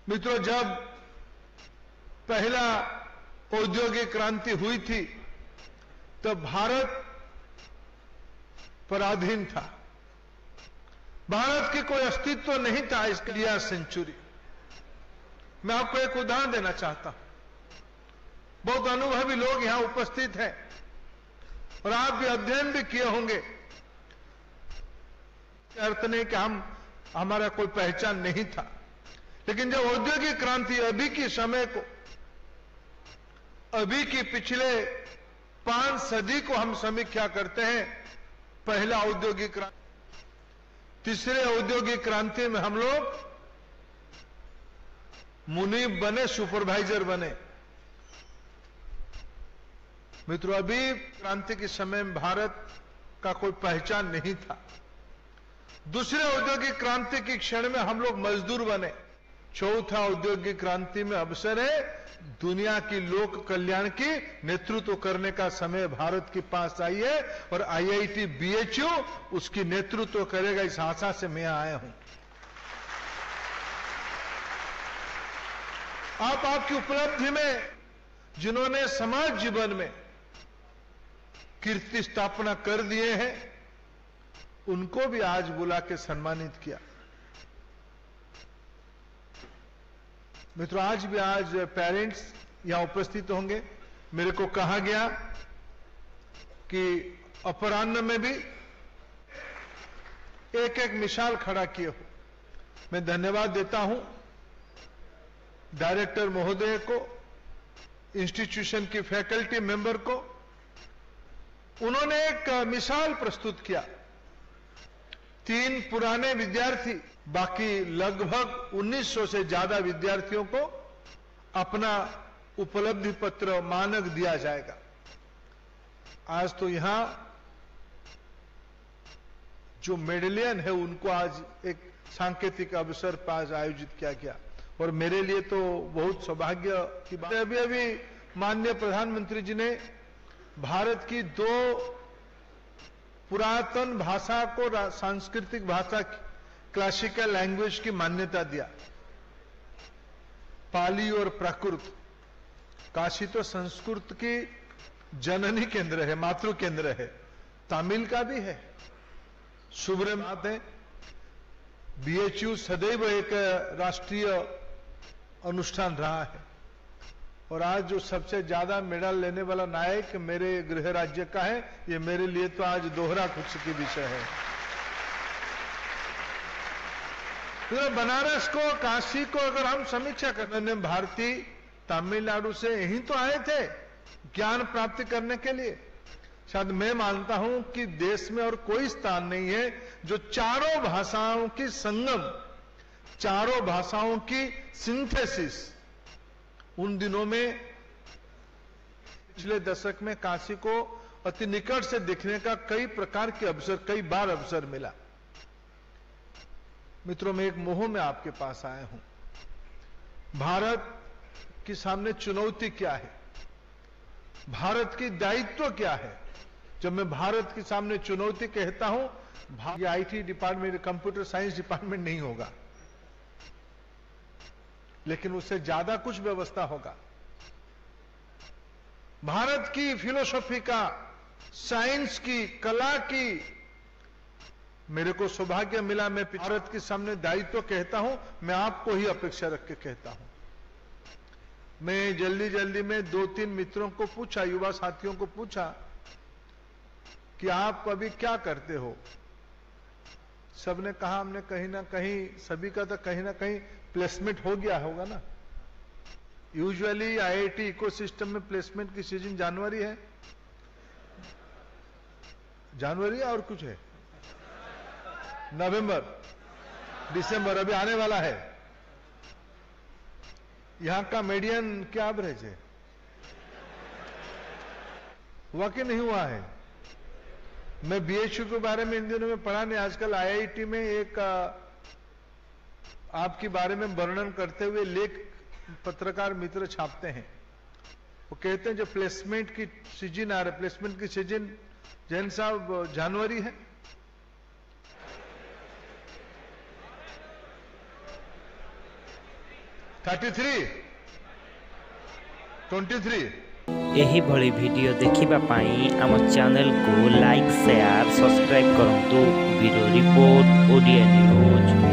मित्रों, जब पहला औद्योगिक क्रांति हुई थी तब भारत पराधीन था। भारत की कोई अस्तित्व नहीं था। इसके लिए सेंचुरी। मैं आपको एक उदाहरण देना चाहता हूं। बहुत अनुभवी लोग यहां उपस्थित हैं और आप भी अध्ययन भी किए होंगे। अर्थ नहीं कि हमारा कोई पहचान नहीं था, लेकिन जब औद्योगिक क्रांति अभी के समय को, अभी की पिछले 5 सदी को हम समीक्षा करते हैं, पहला औद्योगिक क्रांति, तीसरे औद्योगिक क्रांति में हम लोग मुनीब बने, सुपरवाइजर बने। मित्रों, अभी क्रांति के समय में भारत का कोई पहचान नहीं था। दूसरे औद्योगिक क्रांति के क्षण में हम लोग मजदूर बने। चौथा औद्योगिक क्रांति में अवसर है दुनिया की लोक कल्याण की नेतृत्व करने का समय भारत के पास आई है और आईआईटी बीएचयू उसकी नेतृत्व करेगा। इस आशा से मैं आया हूं। आपकी उपलब्धि में जिन्होंने समाज जीवन में कीर्ति स्थापना कर दिए हैं, उनको भी आज बुला के सम्मानित किया। मित्रों, आज पेरेंट्स यहां उपस्थित होंगे। मेरे को कहा गया कि अपराह्न में भी एक एक मिसाल खड़ा किए हो। मैं धन्यवाद देता हूं डायरेक्टर महोदय को, इंस्टीट्यूशन की फैकल्टी मेंबर को। उन्होंने एक मिसाल प्रस्तुत किया। 3 पुराने विद्यार्थी, बाकी लगभग 1900 से ज्यादा विद्यार्थियों को अपना उपलब्धि पत्र मानक दिया जाएगा। आज तो यहां जो मेडलियन है उनको आज एक सांकेतिक अवसर पर आज आयोजित किया गया और मेरे लिए तो बहुत सौभाग्य की बात है। अभी माननीय प्रधानमंत्री जी ने भारत की 2 पुरातन भाषा को सांस्कृतिक भाषा क्लासिकल लैंग्वेज की मान्यता दिया, पाली और प्राकृत। काशी तो संस्कृत की जननी केंद्र है, मातृ केंद्र है। तमिल का भी है। शुभ बात है। बीएचयू सदैव एक राष्ट्रीय अनुष्ठान रहा है और आज जो सबसे ज्यादा मेडल लेने वाला नायक मेरे गृह राज्य का है, ये मेरे लिए तो आज दोहरा खुशी की विषय है। तो बनारस को, काशी को अगर हम समीक्षा करने, भारतीय तमिलनाडु से यहीं तो आए थे ज्ञान प्राप्ति करने के लिए। शायद मैं मानता हूं कि देश में और कोई स्थान नहीं है जो चारों भाषाओं की संगम, चारों भाषाओं की सिंथेसिस उन दिनों में, पिछले दशक में काशी को अति निकट से देखने का कई प्रकार के अवसर, कई बार अवसर मिला। मित्रों, मैं एक मोह में आपके पास आया हूं। भारत के सामने चुनौती क्या है, भारत की दायित्व क्या है। जब मैं भारत के सामने चुनौती कहता हूं, ये IT department, computer science department नहीं होगा, लेकिन उससे ज्यादा कुछ व्यवस्था होगा। भारत की फिलॉसफी का, साइंस की, कला की मेरे को सौभाग्य मिला। मैं भारत के सामने दायित्व कहता हूं, मैं आपको ही अपेक्षा रख के कहता हूं। मैं जल्दी जल्दी में 2-3 मित्रों को पूछा, युवा साथियों को पूछा कि आप अभी क्या करते हो। सबने कहा हमने कहीं ना कहीं, सभी का तो कहीं ना कहीं प्लेसमेंट हो गया होगा ना। यूजुअली आईआईटी इकोसिस्टम में प्लेसमेंट की सीजन जनवरी है, जनवरी और कुछ है, नवंबर, दिसंबर अभी आने वाला है। यहां का मीडियन क्या एवरेज है, हुआ कि नहीं हुआ है। मैं बीएचयू के बारे में इन दिनों में पढ़ा नहीं, आजकल आईआईटी में एक आपके बारे में वर्णन करते हुए लेख पत्रकार मित्र छापते हैं। वो कहते हैं जो प्लेसमेंट की सीजन आ रहा है, प्लेसमेंट की सीजन जैन साहब जनवरी है। 33 23 एही भली वीडियो देखिबा पाई आम चैनल को लाइक शेयर सब्सक्राइब करंतु। Bureau report Odia news.